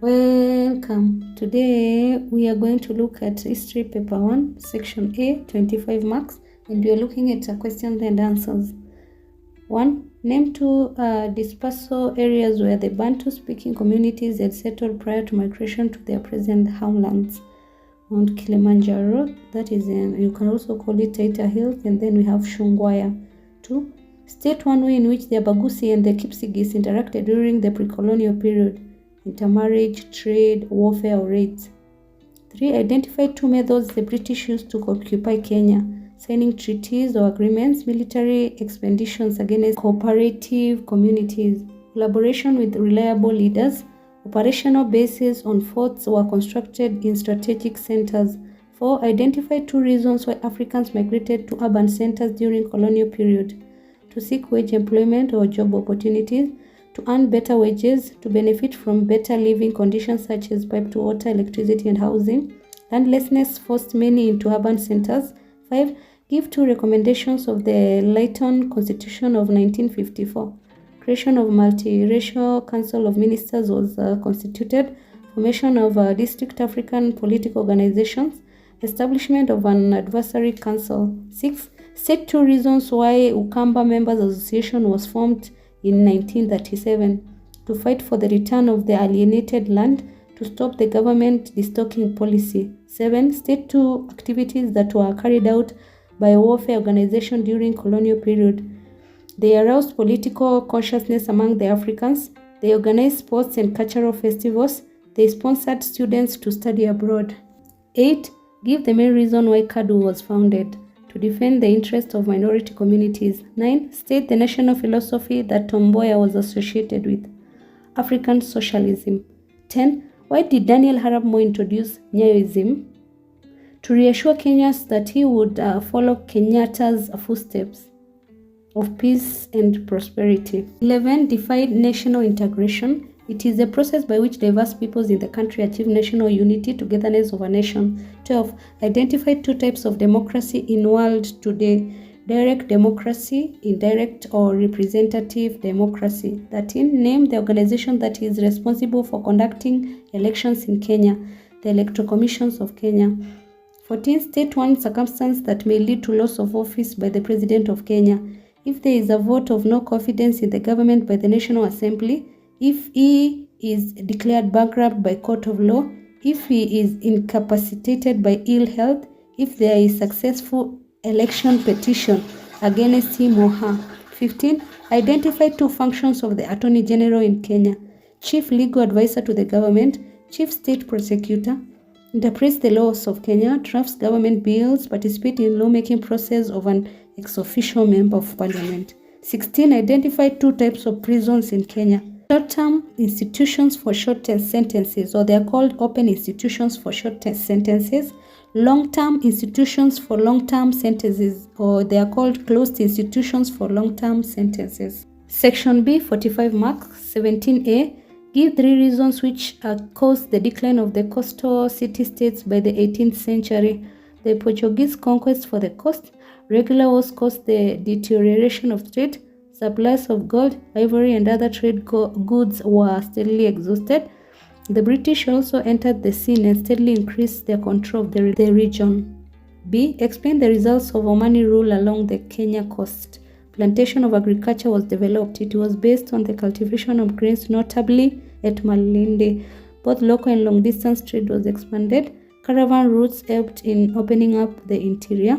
Welcome. Today we are going to look at History Paper 1, Section A, 25 marks, and we are looking at questions and answers. 1. Name two dispersal areas where the Bantu-speaking communities had settled prior to migration to their present homelands. Mount Kilimanjaro, that is you can also call it Taita Hills, and then we have Shungwaya. 2. State one way in which the Abagusi and the Kipsigis interacted during the pre-colonial period. Intermarriage, trade, warfare, or raids. 3. Identify two methods the British used to occupy Kenya: signing treaties or agreements, military expeditions against cooperative communities, collaboration with reliable leaders. Operational bases on forts were constructed in strategic centers. 4. Identify two reasons why Africans migrated to urban centers during colonial period: to seek wage employment or job opportunities, to earn better wages, to benefit from better living conditions such as piped water, electricity, and housing. Landlessness forced many into urban centers. 5. Give two recommendations of the Lytton Constitution of 1954. Creation of multiracial council of ministers was constituted. Formation of district African political organizations. Establishment of an advisory council. 6. State two reasons why Ukamba Members Association was formed in 1937: to fight for the return of the alienated land, to stop the government destocking policy. 7. State two activities that were carried out by a warfare organization during colonial period. They aroused political consciousness among the Africans. They organized sports and cultural festivals. They sponsored students to study abroad. 8. Give the main reason why KADU was founded: to defend the interests of minority communities. 9. State the national philosophy that Tom Mboya was associated with: African socialism. 10. Why did Daniel Arap Moi introduce Nyayoism? To reassure Kenyans that he would follow Kenyatta's footsteps of peace and prosperity. 11. Define national integration. It is a process by which diverse peoples in the country achieve national unity, togetherness of a nation. 12. Identify two types of democracy in world today: direct democracy, indirect or representative democracy. 13. Name the organization that is responsible for conducting elections in Kenya: the Electoral Commissions of Kenya. 14. State one circumstance that may lead to loss of office by the President of Kenya: if there is a vote of no confidence in the government by the National Assembly, if he is declared bankrupt by court of law, if he is incapacitated by ill health, if there is successful election petition against him or her. 15. Identify two functions of the Attorney General in Kenya: Chief Legal Advisor to the government, Chief State Prosecutor. Interprets the laws of Kenya, drafts government bills, participates in lawmaking process of an ex-officio member of parliament. 16. Identify two types of prisons in Kenya: short-term institutions for short-term sentences, or they are called open institutions for short-term sentences; long-term institutions for long-term sentences, or they are called closed institutions for long-term sentences. Section B, 45 marks. 17A. Give three reasons which caused the decline of the coastal city-states by the 18th century. The Portuguese conquest for the coast, regular wars caused the deterioration of trade, supplies of gold, ivory, and other trade goods were steadily exhausted. The British also entered the scene and steadily increased their control of the region. B. Explain the results of Omani rule along the Kenya coast. Plantation of agriculture was developed. It was based on the cultivation of grains, notably at Malindi. Both local and long-distance trade was expanded. Caravan routes helped in opening up the interior.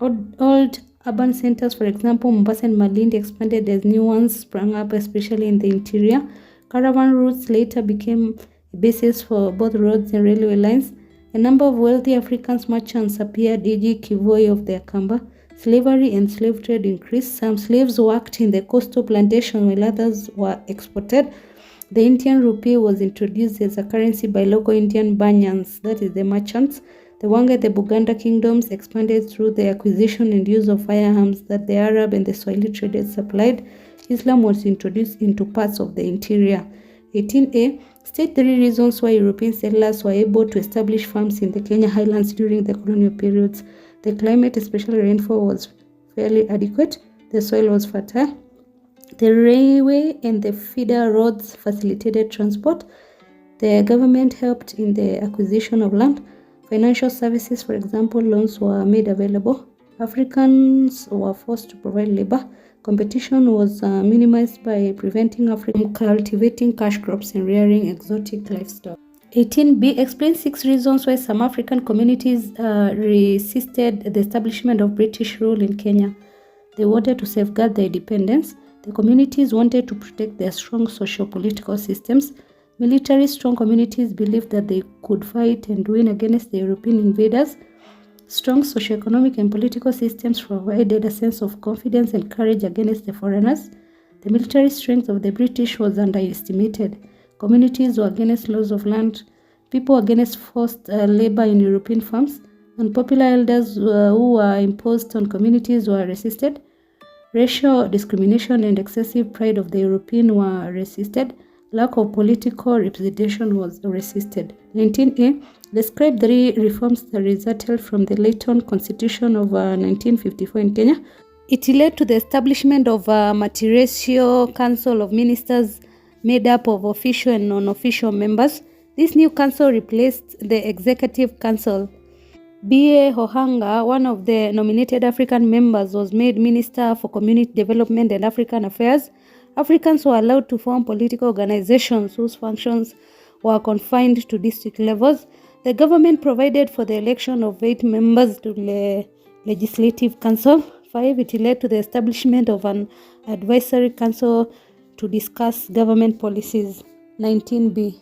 Old urban centers, for example, Mombasa and Malindi, expanded as new ones sprang up, especially in the interior. Caravan routes later became a basis for both roads and railway lines. A number of wealthy African merchants appeared, e.g. Kivoi of the Akamba. Slavery and slave trade increased. Some slaves worked in the coastal plantation while others were exported. The Indian rupee was introduced as a currency by local Indian Banyans, that is the merchants. The Wanga and the Buganda kingdoms expanded through the acquisition and use of firearms that the Arab and the Swahili traders supplied. Islam was introduced into parts of the interior. 18A. State three reasons why European settlers were able to establish farms in the Kenya highlands during the colonial periods. The climate, especially rainfall, was fairly adequate. The soil was fertile. The railway and the feeder roads facilitated transport. The government helped in the acquisition of land. Financial services, for example, loans were made available. Africans were forced to provide labor. Competition was minimized by preventing Africans from cultivating cash crops and rearing exotic livestock. 18b explains 6 reasons why some African communities resisted the establishment of British rule in Kenya. They wanted to safeguard their independence. The communities wanted to protect their strong socio-political systems. Military strong communities believed that they could fight and win against the European invaders. Strong socio-economic and political systems provided a sense of confidence and courage against the foreigners. The military strength of the British was underestimated. Communities were against laws of land. People against forced labor in European farms. Unpopular elders who were imposed on communities were resisted. Racial discrimination and excessive pride of the European were resisted. Lack of political representation was resisted. 19a. Describe 3 reforms that resulted from the Leighton Constitution of 1954 in Kenya. It led to the establishment of a multiracial council of ministers made up of official and non-official members. This new council replaced the executive council. B.A. Hohanga, one of the nominated African members, was made Minister for Community Development and African Affairs. Africans were allowed to form political organizations whose functions were confined to district levels. The government provided for the election of 8 members to the Legislative Council. 5. It led to the establishment of an advisory council to discuss government policies. 19b.